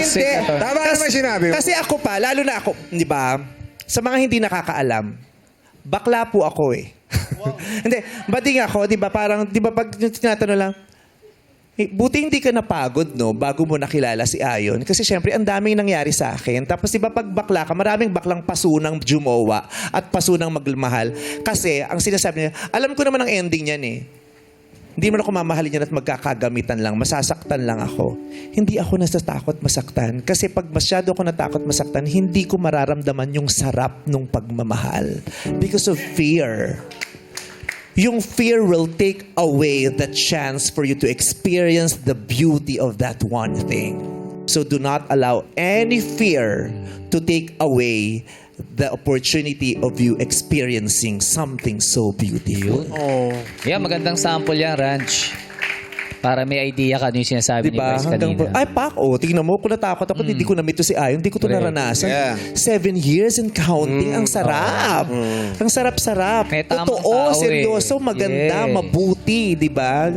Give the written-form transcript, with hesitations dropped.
Hindi. Tama naman sinabi mo. Kasi ako pa, lalo na ako, di ba? Sa mga hindi nakakaalam, bakla po ako eh. Hindi, bading ako, di ba? Parang, di ba pag tinatanong lang, buti hindi ka napagod, no? Bago mo nakilala si Ayon. Kasi syempre, ang daming nangyari sa akin. Tapos, di ba, pag bakla ka, maraming baklang pasunang jumowa at pasunang magmahal. Kasi, ang sinasabi niya, alam ko naman ang ending niyan eh. Hindi mo na ako mamahalin yan at magkakagamitan lang. Masasaktan lang ako. Hindi ako natatakot masaktan. Kasi pag masyado ako natakot masaktan, hindi ko mararamdaman yung sarap ng pagmamahal. Because of fear. Yung fear will take away the chance for you to experience the beauty of that one thing. So do not allow any fear to take away the opportunity of you experiencing something so beautiful. Yeah, magandang sample yan, Ranch. Para may idea ka ano yung sinasabi ni Diba? Bryce kanina. Ay, Pak, tingnan mo, kung natakot ako, hindi ko na-meet to si Ayon, hindi ko to naranasan. Yeah. 7 years and counting, ang sarap. Ang sarap-sarap. May tamang Totoo, tao seryoso, eh. maganda, Yeah. mabuti, di ba?